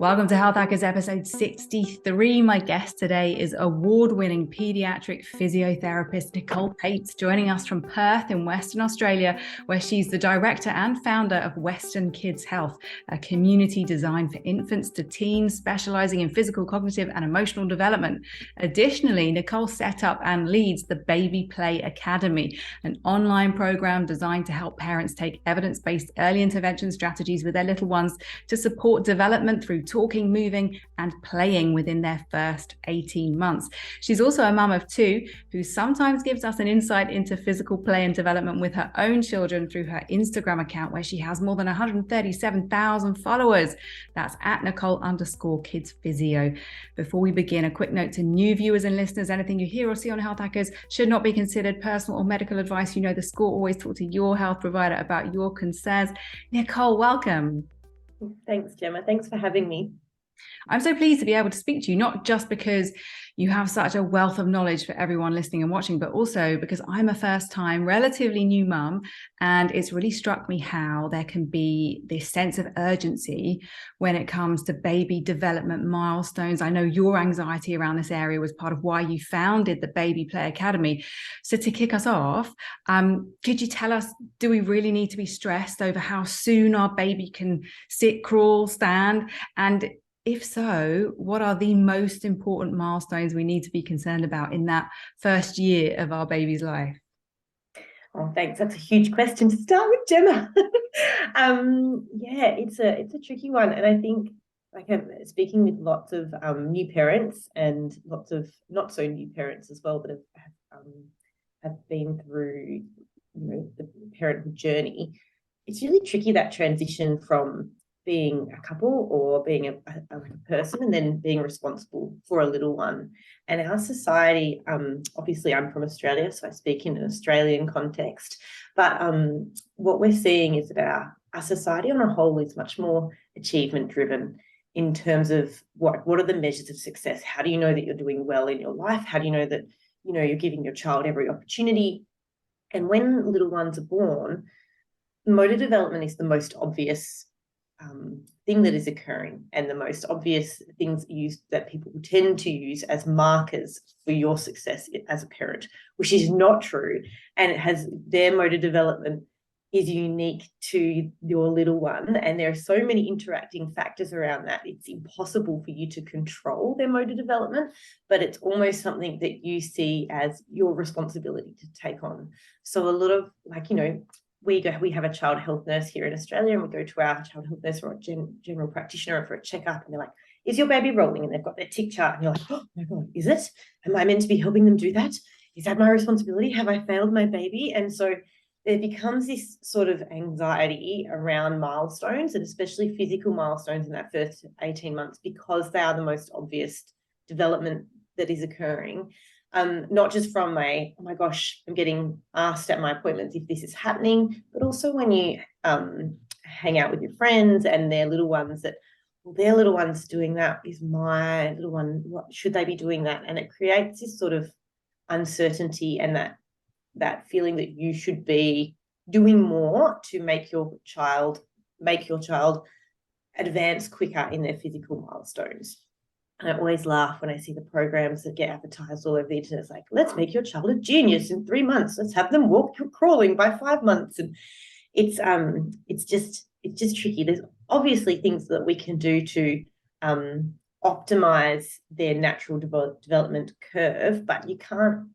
Welcome to Health Hackers episode 63. My guest today is award-winning pediatric physiotherapist Nicole joining us from Perth in Western Australia, where she's the director and founder of Western Kids Health, a community designed for infants to teens, specializing in physical, cognitive, and emotional development. Additionally, Nicole set up and leads the Baby Play Academy, an online program designed to help parents take evidence-based early intervention strategies with their little ones to support development through talking, moving, and playing within their first 18 months. She's also a mum of two who sometimes gives us an insight into physical play and development with her own children through her Instagram account, where she has more than 137,000 followers. That's at Nicole_kidsphysio. Before we begin, a quick note to new viewers and listeners: anything you hear or see on Health Hackers should not be considered personal or medical advice. You know the score. Always talk to your health provider about your concerns. Nicole, welcome. Thanks, Gemma. Thanks for having me. I'm so pleased to be able to speak to you, not just because you have such a wealth of knowledge for everyone listening and watching, but also because I'm a first-time, relatively new mum, and it's really struck me how there can be this sense of urgency when it comes to baby development milestones. I know your anxiety around this area was part of why you founded the Baby Play Academy. So to kick us off, could you tell us, do we really need to be stressed over how soon our baby can sit, crawl, stand? And if so, what are the most important milestones we need to be concerned about in that first year of our baby's life? Oh, thanks. That's a huge question to start with, Gemma. It's a tricky one. And I think, like, I'm speaking with lots of new parents and lots of not so new parents as well that have been through, the parenthood journey. It's really tricky, that transition from being a couple or being a person and then being responsible for a little one. And our society, obviously I'm from Australia, so I speak in an Australian context, but what we're seeing is that our society on a whole is much more achievement driven in terms of what are the measures of success? How do you know that you're doing well in your life? How do you know that you're giving your child every opportunity? And when little ones are born, motor development is the most obvious thing that is occurring, and the most obvious things that people tend to use as markers for your success as a parent, which is not true. And their motor development is unique to your little one, and there are so many interacting factors around that. It's impossible for you to control their motor development, but it's almost something that you see as your responsibility to take on. So a lot of, we have a child health nurse here in Australia, and we go to our child health nurse or a general practitioner for a checkup, and they're like, is your baby rolling? And they've got their tick chart, and you're like, oh my God, is it? Am I meant to be helping them do that? Is that my responsibility? Have I failed my baby? And so there becomes this sort of anxiety around milestones, and especially physical milestones in that first 18 months, because they are the most obvious development that is occurring. Not just from oh my gosh, I'm getting asked at my appointments if this is happening, but also when you hang out with your friends and their little ones their little one's doing that. Is my little one, what should they be doing that? And it creates this sort of uncertainty and that feeling that you should be doing more to make your child advance quicker in their physical milestones. And I always laugh when I see the programs that get advertised all over the internet. It's like, let's make your child a genius in 3 months. Let's have them walk crawling by 5 months. And it's just tricky. There's obviously things that we can do to optimize their natural development curve, but you can't.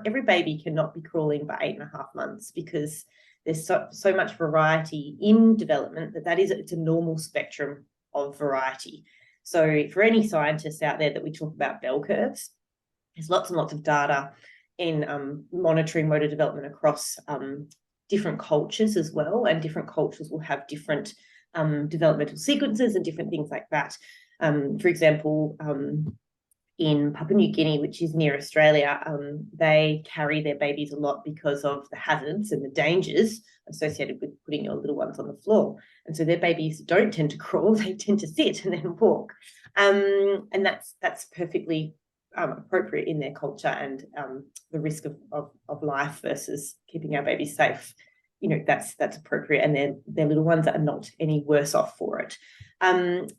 Every baby cannot be crawling by 8.5 months, because there's so much variety in development it's a normal spectrum of variety. So for any scientists out there that we talk about bell curves, there's lots and lots of data in monitoring motor development across different cultures as well, and different cultures will have different developmental sequences and different things like that. For example, in Papua New Guinea, which is near Australia, they carry their babies a lot because of the hazards and the dangers associated with putting your little ones on the floor. And so their babies don't tend to crawl, they tend to sit and then walk. And that's perfectly appropriate in their culture, and the risk of life versus keeping our babies safe that's appropriate, and their little ones are not any worse off for it.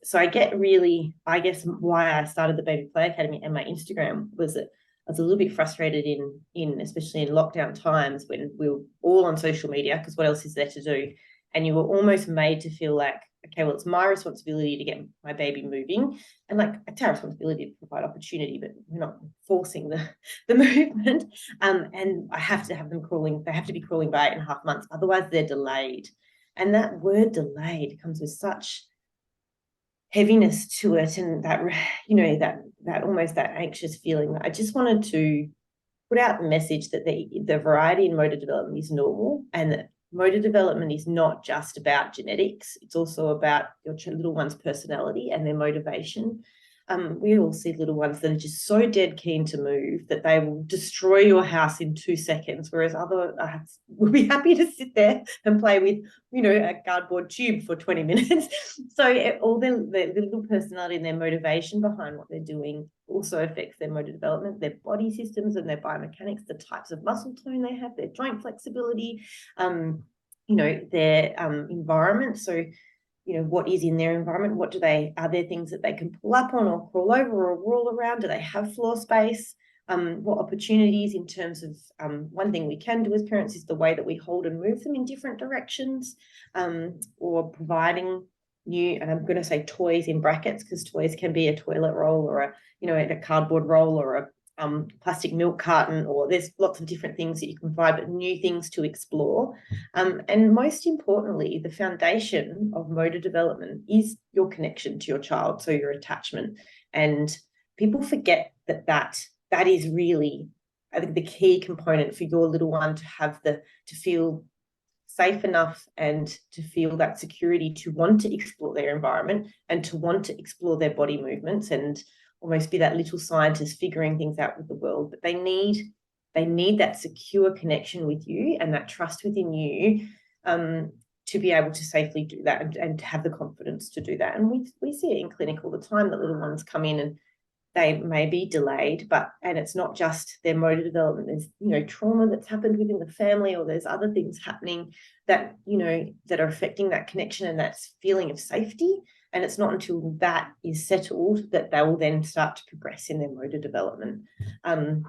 So I guess why I started the Baby Play Academy and my Instagram was that I was a little bit frustrated in especially in lockdown times when we were all on social media, because what else is there to do? And you were almost made to feel like, okay, well, it's my responsibility to get my baby moving, and like it's our responsibility to provide opportunity, but we're not forcing the movement. And I have to have them crawling. They have to be crawling by 8.5 months, otherwise they're delayed. And that word delayed comes with such heaviness to it, and that that almost that anxious feeling. I just wanted to put out the message that the variety in motor development is normal, and that motor development is not just about genetics. It's also about your little one's personality and their motivation. We all see little ones that are just so dead keen to move that they will destroy your house in 2 seconds, whereas other will be happy to sit there and play with, a cardboard tube for 20 minutes. So all the little personality and their motivation behind what they're doing also affects their motor development, their body systems and their biomechanics, the types of muscle tone they have, their joint flexibility, their environment. So what is in their environment? Are there things that they can pull up on or crawl over or roll around? Do they have floor space? What opportunities in terms of, one thing we can do as parents is the way that we hold and move them in different directions, or providing new, and I'm going to say toys in brackets, because toys can be a toilet roll or a cardboard roll or a plastic milk carton, or there's lots of different things that you can provide, but new things to explore. And most importantly, the foundation of motor development is your connection to your child, so your attachment. And people forget that is really, I think, the key component for your little one to feel safe enough and to feel that security to want to explore their environment and to want to explore their body movements and almost be that little scientist figuring things out with the world. But they need that secure connection with you and that trust within you, to be able to safely do that and to have the confidence to do that. And we see it in clinic all the time that little ones come in and they may be delayed, and it's not just their motor development. There's, trauma that's happened within the family, or there's other things happening that, that are affecting that connection and that feeling of safety. And it's not until that is settled that they will then start to progress in their motor development. And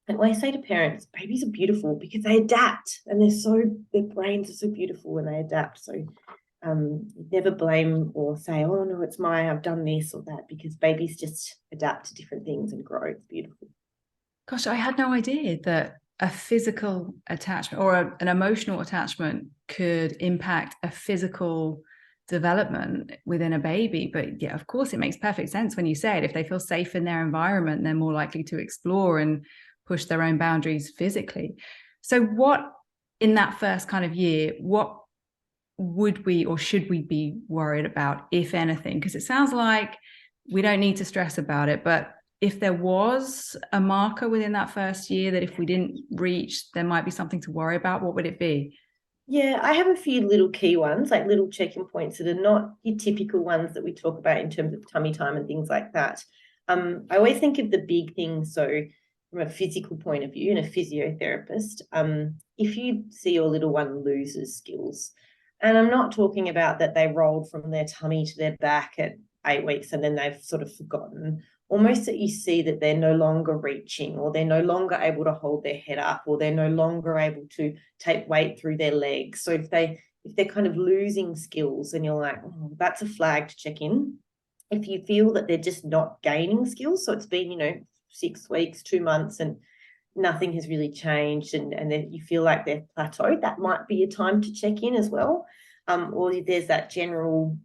when I say to parents, babies are beautiful because they adapt, and their brains are so beautiful when they adapt. So never blame or say, oh no, I've done this or that, because babies just adapt to different things and grow. It's beautiful. Gosh, I had no idea that a physical attachment or an emotional attachment could impact a physical development within a baby. But yeah, of course, it makes perfect sense when you say it. If they feel safe in their environment, they're more likely to explore and push their own boundaries physically. So what, in that first kind of year, what would we or should we be worried about, if anything? Because it sounds like we don't need to stress about it, but if there was a marker within that first year that if we didn't reach, there might be something to worry about, what would it be? Yeah, I have a few little key ones, like little check-in points that are not your typical ones that we talk about in terms of tummy time and things like that. I always think of the big things. So from a physical point of view and a physiotherapist, if you see your little one loses skills, and I'm not talking about that they rolled from their tummy to their back at 8 weeks and then they've sort of forgotten, almost that you see that they're no longer reaching, or they're no longer able to hold their head up, or they're no longer able to take weight through their legs. So if they're kind of losing skills, and you're like, oh, that's a flag to check in. If you feel that they're just not gaining skills, so it's been, 6 weeks, 2 months, and nothing has really changed, and then you feel like they're plateaued, that might be a time to check in as well. Or there's that general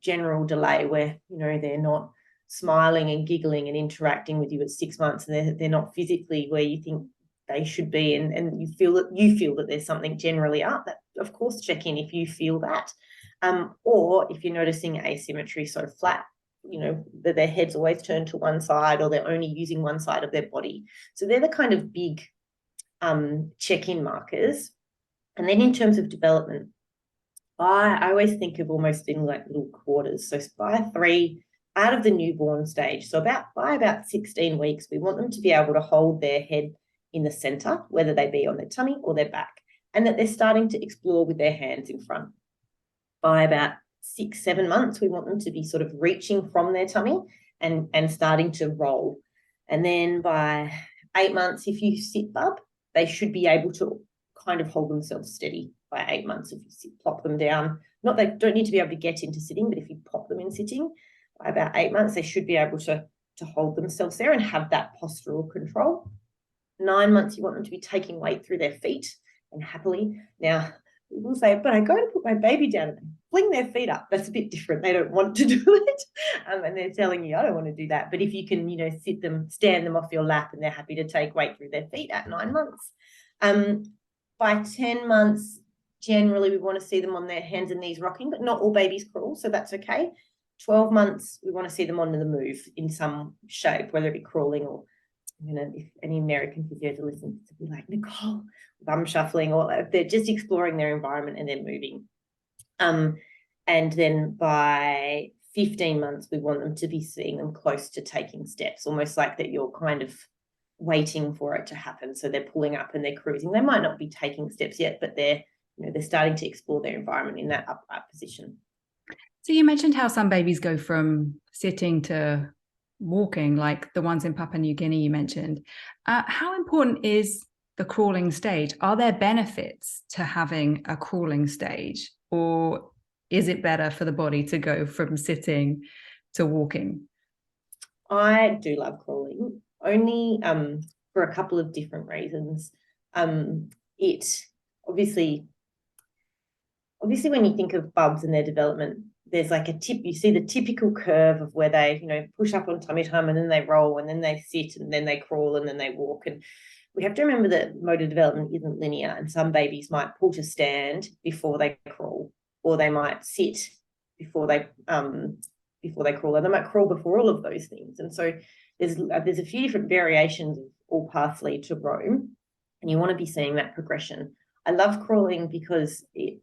delay where, they're not smiling and giggling and interacting with you at 6 months, and they're not physically where you think they should be, and you feel that there's something generally up. That, of course, check in if you feel that. Or if you're noticing asymmetry, so flat, that their head's always turned to one side, or they're only using one side of their body. So they're the kind of big check-in markers. And then in terms of development, I always think of almost in like little quarters. So by 3, out of the newborn stage, so by about 16 weeks, we want them to be able to hold their head in the center, whether they be on their tummy or their back. and that they're starting to explore with their hands in front. By about 6-7 months, we want them to be sort of reaching from their tummy and starting to roll. And then by 8 months, if you sit bub, they should be able to kind of hold themselves steady by 8 months. If you plop them down, not they don't need to be able to get into sitting, but if you pop them in sitting, by about 8 months, they should be able to hold themselves there and have that postural control. 9 months, you want them to be taking weight through their feet and happily. Now, people say, but I go to put my baby down and fling their feet up. That's a bit different. They don't want to do it. And they're telling you, I don't want to do that. But if you can, stand them off your lap and they're happy to take weight through their feet at 9 months. By 10 months, generally, we want to see them on their hands and knees rocking, but not all babies crawl, so that's okay. 12 months, we want to see them on the move in some shape, whether it be crawling or, if any American physios are listening, to be like, Nicole, bum shuffling, or they're just exploring their environment and they're moving. And then by 15 months, we want them to be seeing them close to taking steps, almost like that you're kind of waiting for it to happen. So they're pulling up and they're cruising. They might not be taking steps yet, but they're starting to explore their environment in that upright position. So you mentioned how some babies go from sitting to walking, like the ones in Papua New Guinea you mentioned. How important is the crawling stage? Are there benefits to having a crawling stage, or is it better for the body to go from sitting to walking? I do love crawling, only for a couple of different reasons. It obviously when you think of bubs and their development, there's like you see the typical curve of where they, push up on tummy time and then they roll and then they sit and then they crawl and then they walk. And we have to remember that motor development isn't linear, and some babies might pull to stand before they crawl, or they might sit before they crawl, and they might crawl before all of those things. And so there's a few different variations of all paths lead to Rome, and you want to be seeing that progression. I love crawling because it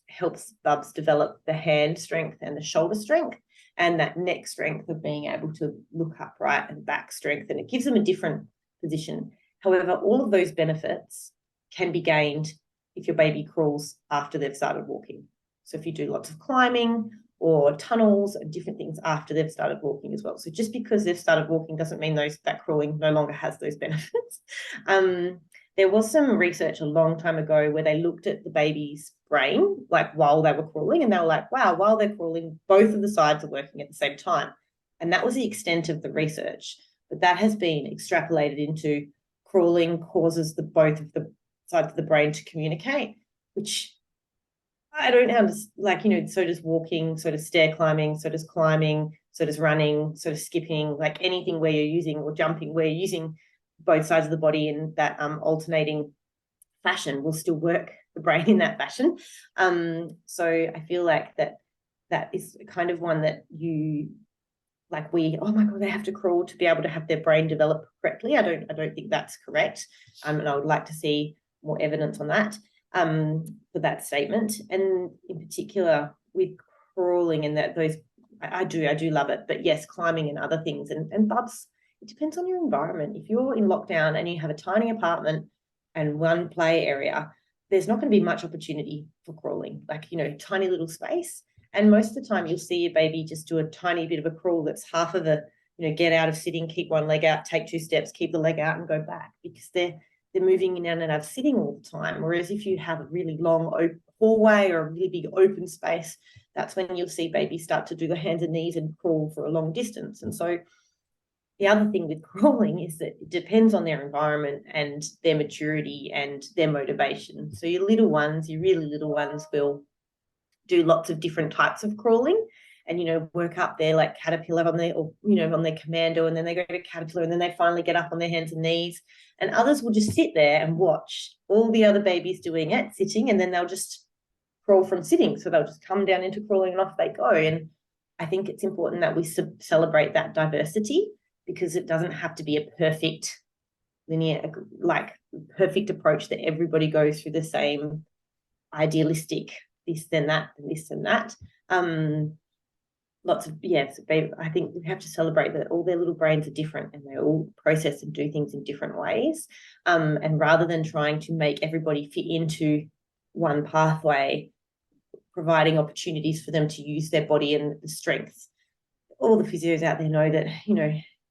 helps bubs develop the hand strength and the shoulder strength and that neck strength of being able to look upright, and back strength, and it gives them a different position. However, all of those benefits can be gained if your baby crawls after they've started walking. So if you do lots of climbing or tunnels and different things after they've started walking as well. So just because they've started walking doesn't mean that crawling no longer has those benefits. There was some research a long time ago where they looked at the baby's brain, like while they were crawling, and they were like, wow, while they're crawling, both of the sides are working at the same time. And that was the extent of the research. But that has been extrapolated into crawling causes both of the sides of the brain to communicate, which I don't understand. So does walking, so does stair climbing, so does climbing, so does running, so does skipping, like anything where you're using, or jumping, where you're using both sides of the body in that alternating fashion will still work the brain in that fashion. So I feel like that is kind of one that oh my God, they have to crawl to be able to have their brain develop correctly. I don't think that's correct. And I would like to see more evidence on that, for that statement. And in particular with crawling, and that I do love it. But yes, climbing and other things and bubs, it depends on your environment. If you're in lockdown and you have a tiny apartment and one play area, there's not going to be much opportunity for crawling, tiny little space. And most of the time you'll see your baby just do a tiny bit of a crawl that's half of a, get out of sitting, keep one leg out, take 2 steps, keep the leg out and go back, because they're moving in and out of sitting all the time. Whereas if you have a really long hallway or a really big open space, that's when you'll see babies start to do the hands and knees and crawl for a long distance. And so the other thing with crawling is that it depends on their environment and their maturity and their motivation. So your really little ones will do lots of different types of crawling and, work up there like caterpillar on their commando, and then they go to caterpillar, and then they finally get up on their hands and knees. And others will just sit there and watch all the other babies doing it, sitting, and then they'll just crawl from sitting. So they'll just come down into crawling and off they go. And I think it's important that we celebrate that diversity, because it doesn't have to be a perfect linear, perfect approach that everybody goes through the same idealistic this then that and this and that. lots of, yes, I think we have to celebrate that all their little brains are different and they all process and do things in different ways. And rather than trying to make everybody fit into one pathway, providing opportunities for them to use their body and the strengths. All the physios out there know that,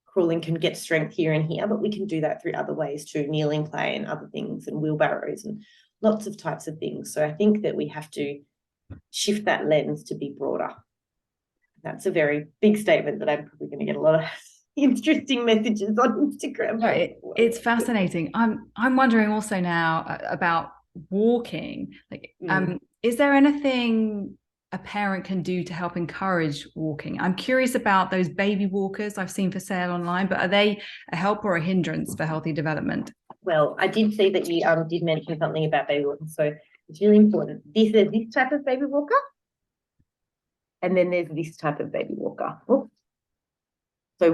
crawling can get strength here and here, but we can do that through other ways too, kneeling play and other things, and wheelbarrows and lots of types of things. So I think that we have to shift that lens to be broader. That's a very big statement that I'm probably going to get a lot of interesting messages on Instagram. No, it's fascinating. I'm wondering also now about walking. Like, is there anything a parent can do to help encourage walking? I'm curious about those baby walkers I've seen for sale online, but are they a help or a hindrance for healthy development? Well, I did see that you did mention something about baby walking, so it's really important. There's this type of baby walker, and then there's this type of baby walker. Oops. So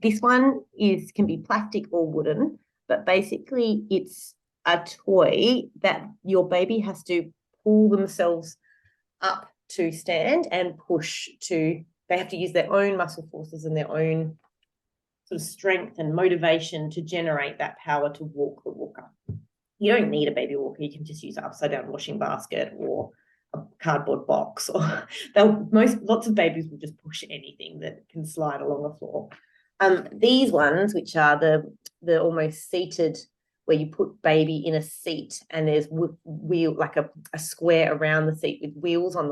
this one can be plastic or wooden, but basically it's a toy that your baby has to pull themselves up to stand and push to, they have to use their own muscle forces and their own sort of strength and motivation to generate that power to walk the walker. You don't need a baby walker. You can just use an upside down washing basket or a cardboard box, or lots of babies will just push anything that can slide along the floor. These ones, which are the almost seated, where you put baby in a seat and there's wheel, like a square around the seat with wheels on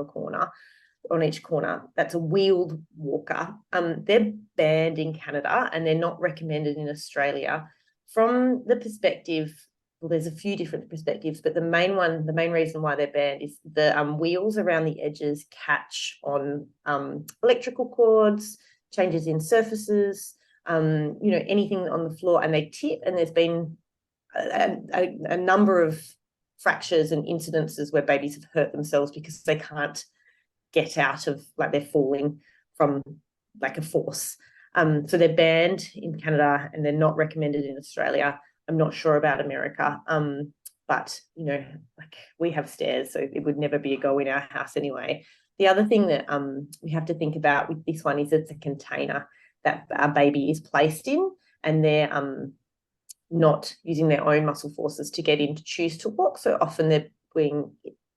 each corner. That's a wheeled walker. They're banned in Canada and they're not recommended in Australia. From the perspective, well, there's a few different perspectives, but the main reason why they're banned is the wheels around the edges catch on electrical cords, changes in surfaces, anything on the floor, and they tip. And there's been a number of fractures and incidences where babies have hurt themselves because they can't get out of, like, they're falling from like a force. So they're banned in Canada and they're not recommended in Australia. I'm not sure about America, but like, we have stairs, so it would never be a go in our house anyway. The other thing that we have to think about with this one is it's a container that our baby is placed in, and they're not using their own muscle forces to get in to choose to walk. So often they're being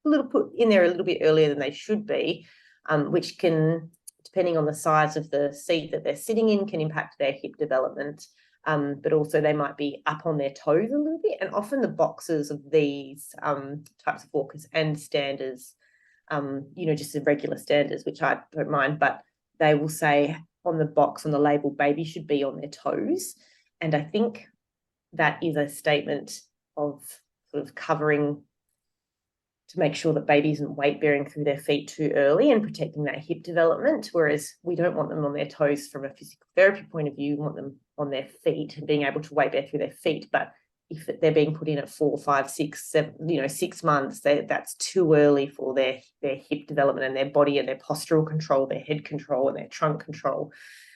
put in there a little bit earlier than they should be, which can, depending on the size of the seat that they're sitting in, can impact their hip development. But also they might be up on their toes a little bit. And often the boxes of these types of walkers and standers, just the regular standers, which I don't mind, but they will say on the box, on the label, baby should be on their toes. And I think that is a statement of sort of covering to make sure that baby isn't weight bearing through their feet too early and protecting that hip development. Whereas we don't want them on their toes from a physical therapy point of view. We want them on their feet and being able to weight bear through their feet. But if they're being put in at 4, 5, 6, 7, 6 months, that's too early for their hip development and their body and their postural control, their head control and their trunk control.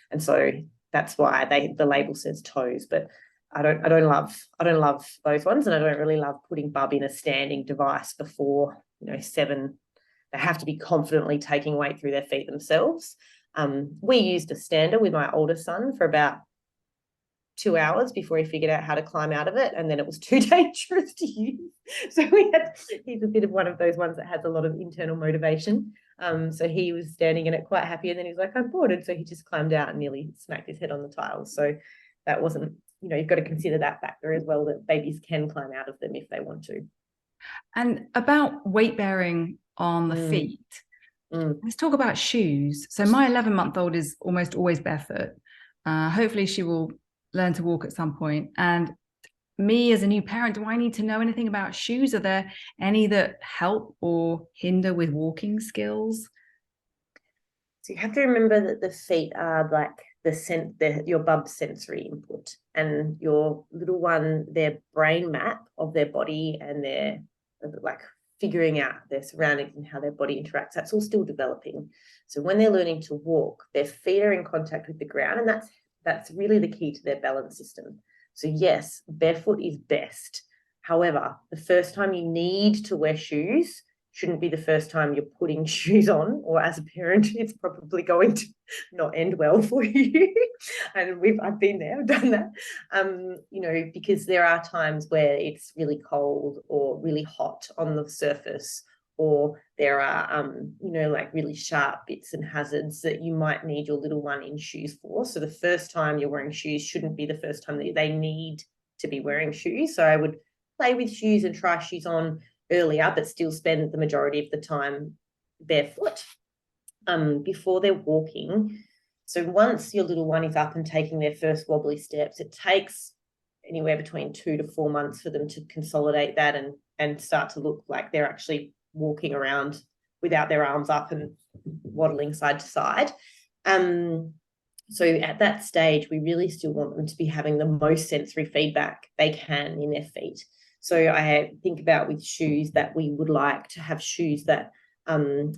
And so that's why the label says toes. But I don't love those ones, and I don't really love putting bub in a standing device before 7. They have to be confidently taking weight through their feet themselves. We used a stander with my older son for about 2 hours before he figured out how to climb out of it, and then it was too dangerous to use. So he's a bit of one of those ones that has a lot of internal motivation. So he was standing in it quite happy, and then he was like, I'm bored, and so he just climbed out and nearly smacked his head on the tiles. So that wasn't, you've got to consider that factor as well, that babies can climb out of them if they want to. And about weight bearing on the feet, let's talk about shoes. So my 11-month-old is almost always barefoot. Hopefully she will learn to walk at some point. And me as a new parent, do I need to know anything about shoes? Are there any that help or hinder with walking skills? So you have to remember that the feet are like your bub's sensory input, and your little one, their brain map of their body and their, like, figuring out their surroundings and how their body interacts, that's all still developing. So when they're learning to walk, their feet are in contact with the ground, and that's really the key to their balance system. So yes, barefoot is best. However, the first time you need to wear shoes, shouldn't be the first time you're putting shoes on, or as a parent, it's probably going to not end well for you. And I've been there, I've done that. You know, because there are times where it's really cold or really hot on the surface, or there are, you know, like really sharp bits and hazards that you might need your little one in shoes for. So the first time you're wearing shoes shouldn't be the first time that they need to be wearing shoes. So I would play with shoes and try shoes on earlier, but still spend the majority of the time barefoot before they're walking. So once your little one is up and taking their first wobbly steps, it takes anywhere between 2 to 4 months for them to consolidate that and start to look like they're actually walking around without their arms up and waddling side to side. So at that stage, we really still want them to be having the most sensory feedback they can in their feet. So I think about with shoes that we would like to have shoes that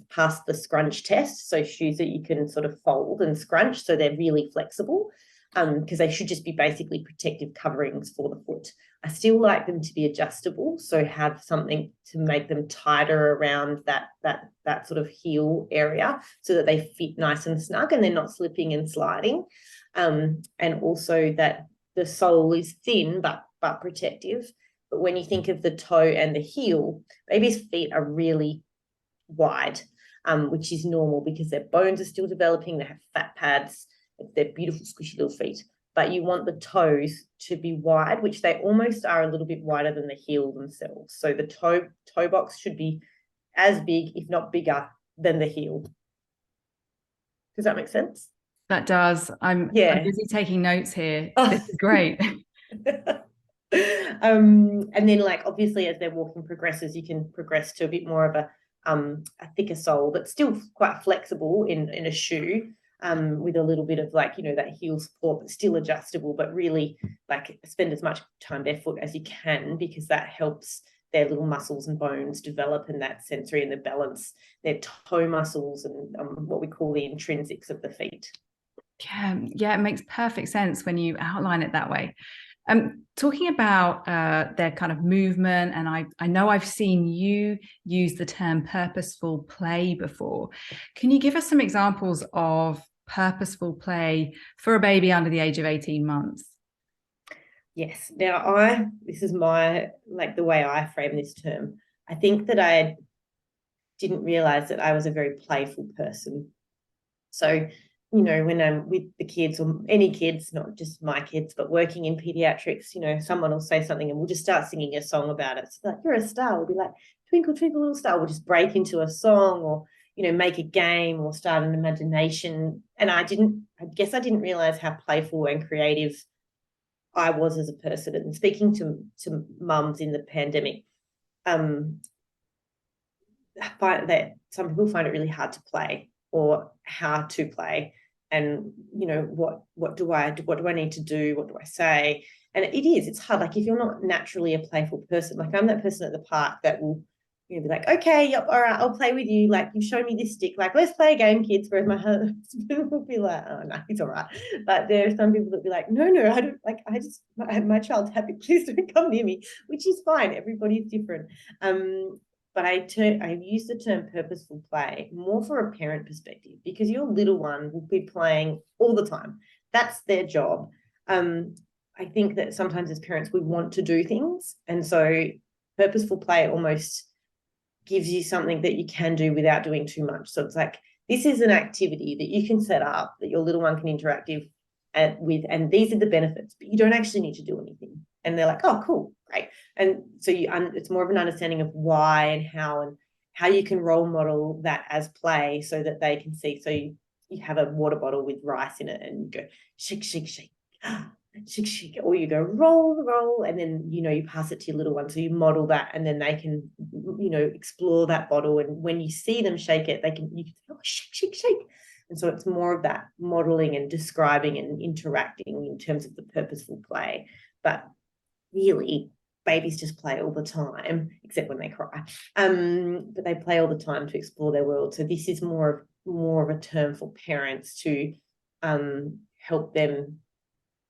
pass the scrunch test. So shoes that you can sort of fold and scrunch, so they're really flexible, because they should just be basically protective coverings for the foot. I still like them to be adjustable, so have something to make them tighter around that sort of heel area so that they fit nice and snug and they're not slipping and sliding. And also that the sole is thin but protective. But when you think of the toe and the heel, babies' feet are really wide, which is normal because their bones are still developing. They have fat pads. They're beautiful, squishy little feet. But you want the toes to be wide, which they almost are a little bit wider than the heel themselves. So the toe box should be as big, if not bigger, than the heel. Does that make sense? That does. I'm busy taking notes here. This is great. And then, like, obviously as their walking progresses, you can progress to a bit more of a thicker sole, but still quite flexible in a shoe, with a little bit of, like, you know, that heel support, but still adjustable. But really, like, spend as much time barefoot as you can, because that helps their little muscles and bones develop, and that sensory and the balance, their toe muscles and what we call the intrinsics of the feet. Yeah, it makes perfect sense when you outline it that way. Talking about their kind of movement, and I know I've seen you use the term purposeful play before. Can you give us some examples of purposeful play for a baby under the age of 18 months? Yes. Now, this is my, like, the way I frame this term. I think that I didn't realize that I was a very playful person. So, you know, when I'm with the kids, or any kids, not just my kids, but working in pediatrics, you know, someone will say something and we'll just start singing a song about it. So, like, you're a star. We'll be like, twinkle, twinkle, little star. We'll just break into a song, or, you know, make a game, or start an imagination. And I guess I didn't realize how playful and creative I was as a person. And speaking to mums in the pandemic, I find that some people find it really hard to play, or how to play, and, you know, what do I need to do, what do I say? And it's hard. Like, if you're not naturally a playful person, like, I'm that person at the park that will, you know, be like, okay, yep, all right, I'll play with you, like, you've shown me this stick, like, let's play a game, kids. Whereas my husband will be like, oh no, he's all right. But there are some people that be like, no, I don't, like, my child's happy, please don't come near me, which is fine. Everybody's different. But I use the term purposeful play more for a parent perspective, because your little one will be playing all the time. That's their job. I think that sometimes as parents, we want to do things. And so purposeful play almost gives you something that you can do without doing too much. So it's like, this is an activity that you can set up that your little one can interact with, and these are the benefits, but you don't actually need to do anything. And they're like, oh, cool, great. And so it's more of an understanding of why and how you can role model that as play, so that they can see. So you have a water bottle with rice in it, and you go shake, shake, shake, shake, shake, or you go roll, and then, you know, you pass it to your little one. So you model that, and then they can, you know, explore that bottle. And when you see them shake it, you can say, oh, shake, shake, shake. And so it's more of that modeling and describing and interacting in terms of the purposeful play. But really, babies just play all the time, except when they cry. But they play all the time to explore their world. So this is more of a term for parents to help them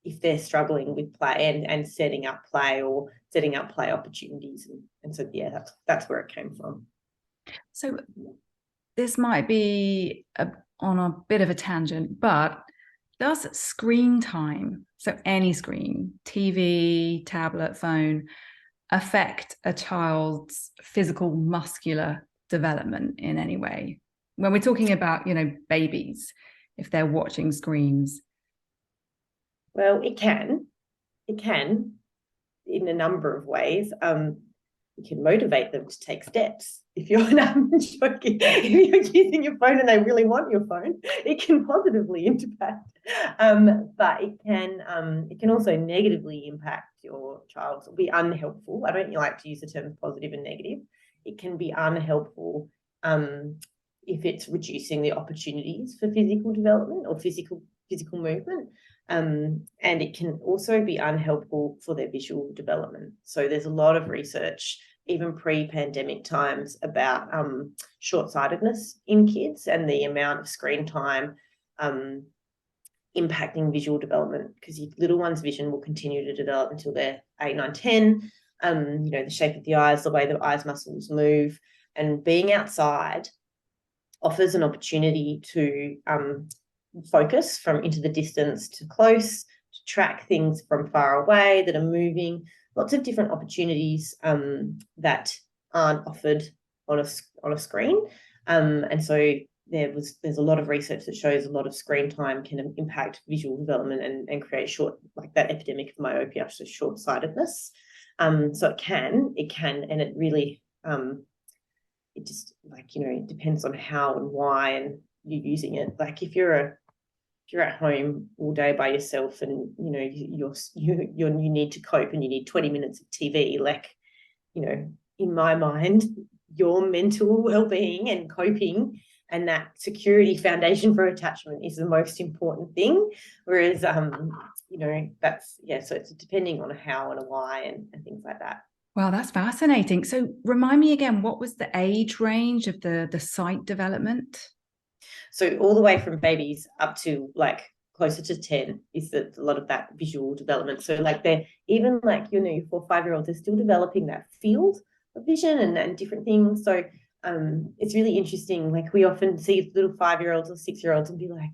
if they're struggling with play, and setting up play, or setting up play opportunities. And so, yeah, that's where it came from. So this might be on a bit of a tangent, but does screen time, so any screen, TV, tablet, phone, affect a child's physical muscular development in any way? When we're talking about, babies, if they're watching screens. Well, it can. It can in a number of ways. You can motivate them to take steps. If you're if you're using your phone and they really want your phone, it can positively impact. But it can also negatively impact your child. It'll be unhelpful. I don't like to use the terms positive and negative. It can be unhelpful if it's reducing the opportunities for physical development or physical movement. And it can also be unhelpful for their visual development. So there's a lot of research, even pre-pandemic times, about short-sightedness in kids and the amount of screen time impacting visual development, because little one's vision will continue to develop until they're 8, 9, 10. The shape of the eyes, the way the eyes muscles move, and being outside offers an opportunity to focus from into the distance to close, to track things from far away that are moving, lots of different opportunities that aren't offered on a screen. And so there's a lot of research that shows a lot of screen time can impact visual development and create like that epidemic of myopia, so short-sightedness. So it can, and it really, it just it depends on how and why and you're using it. Like if you're at home all day by yourself and you need to cope and you need 20 minutes of TV, in my mind, your mental well-being and coping and that security foundation for attachment is the most important thing. Whereas that's so it's depending on a how and a why and things like that. Wow, that's fascinating. So remind me again, what was the age range of the sight development? So all the way from babies up to closer to 10 is a lot of that visual development. So they're even your 4 or 5-year-olds are still developing that field of vision and different things. So it's really interesting. We often see little 5-year-olds or 6-year-olds and be like,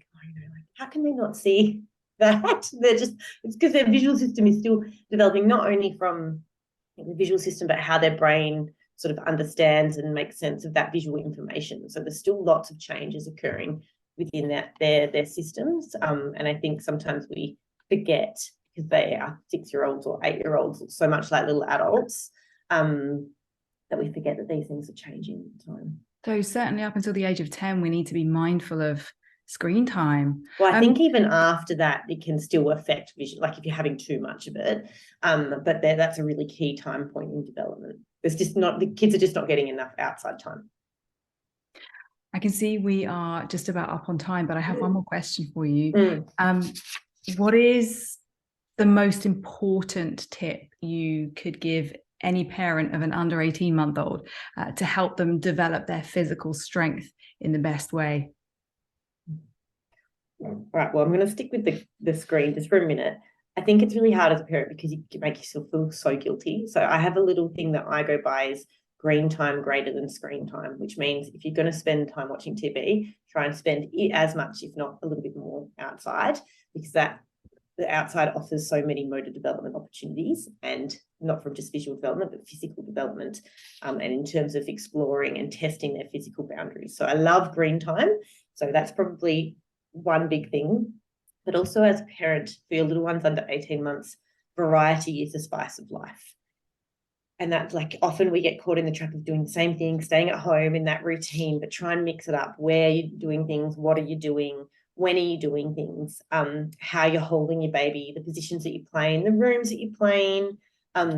how can they not see that? It's because their visual system is still developing, not only from the visual system, but how their brain sort of understands and makes sense of that visual information. So there's still lots of changes occurring within their systems. And I think sometimes we forget, because they are 6-year-olds or 8-year-olds so much like little adults, that we forget that these things are changing all the time. So certainly up until the age of 10, we need to be mindful of screen time. Well, I think even after that, it can still affect vision, if you're having too much of it. But that's a really key time point in development. The kids are just not getting enough outside time. I can see we are just about up on time, but I have one more question for you. What is the most important tip you could give any parent of an under 18-month-old to help them develop their physical strength in the best way? Right, well, I'm going to stick with the screen just for a minute. I think it's really hard as a parent because you make yourself feel so guilty. So I have a little thing that I go by is green time greater than screen time, which means if you're going to spend time watching TV, try and spend it as much, if not a little bit more, outside, because the outside offers so many motor development opportunities, and not from just visual development, but physical development, and in terms of exploring and testing their physical boundaries. So I love green time. So that's probably one big thing. But also as a parent, for your little ones under 18 months, variety is the spice of life. And that's often we get caught in the trap of doing the same thing, staying at home in that routine, but try and mix it up. Where you're doing things, what are you doing, when are you doing things, how you're holding your baby, the positions that you play in, the rooms that you play in,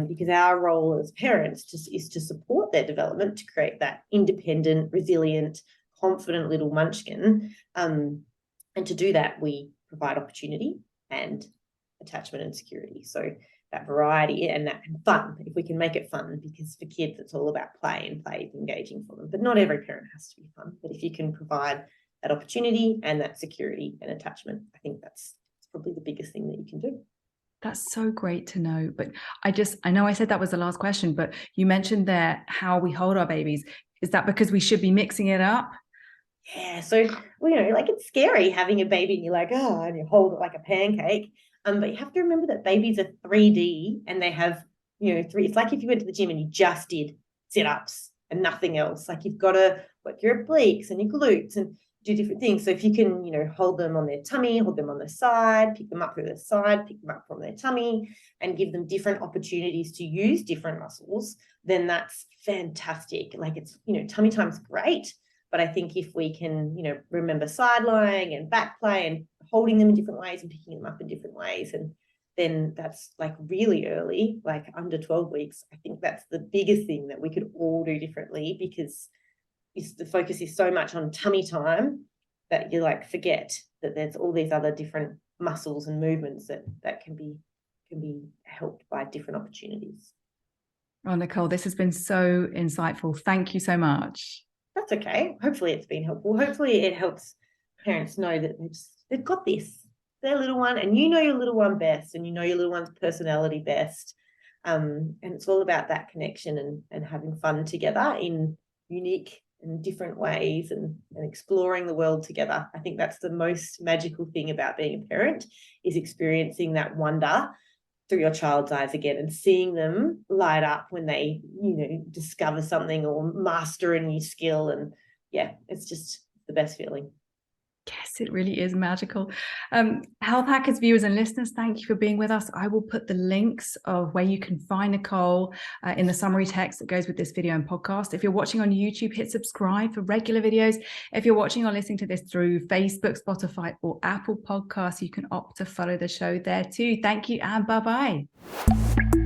because our role as parents is to support their development, to create that independent, resilient, confident little munchkin. And to do that, we provide opportunity and attachment and security. So that variety and that fun, if we can make it fun, because for kids, it's all about play, and play is engaging for them. But not every parent has to be fun. But if you can provide that opportunity and that security and attachment, I think that's probably the biggest thing that you can do. That's so great to know. But I know I said that was the last question, but you mentioned there how we hold our babies. Is that because we should be mixing it up? Yeah, so well, like it's scary having a baby and you're like, oh, and you hold it like a pancake. But you have to remember that babies are 3D and they have, three. It's like if you went to the gym and you just did sit-ups and nothing else. Like you've got to work your obliques and your glutes and do different things. So if you can, hold them on their tummy, hold them on the side, pick them up through the side, pick them up from their tummy, and give them different opportunities to use different muscles, then that's fantastic. Like it's, tummy time's great. But I think if we can, remember side lying and back play and holding them in different ways and picking them up in different ways, and then that's like really early, like under 12 weeks. I think that's the biggest thing that we could all do differently, because the focus is so much on tummy time that you like forget that there's all these other different muscles and movements that can be helped by different opportunities. Oh, Nicole, this has been so insightful. Thank you so much. That's okay. Hopefully it's been helpful. Hopefully it helps parents know that they've got this. Their little one, and your little one best, and your little one's personality best. And it's all about that connection and having fun together in unique and different ways, and exploring the world together. I think that's the most magical thing about being a parent, is experiencing that wonder through your child's eyes again and seeing them light up when they, discover something or master a new skill. And yeah, it's just the best feeling. Yes, it really is magical. Health Hackers viewers and listeners, thank you for being with us. I will put the links of where you can find Nicole in the summary text that goes with this video and podcast. If you're watching on YouTube, hit subscribe for regular videos. If you're watching or listening to this through Facebook, Spotify, or Apple Podcasts, you can opt to follow the show there too. Thank you and bye-bye.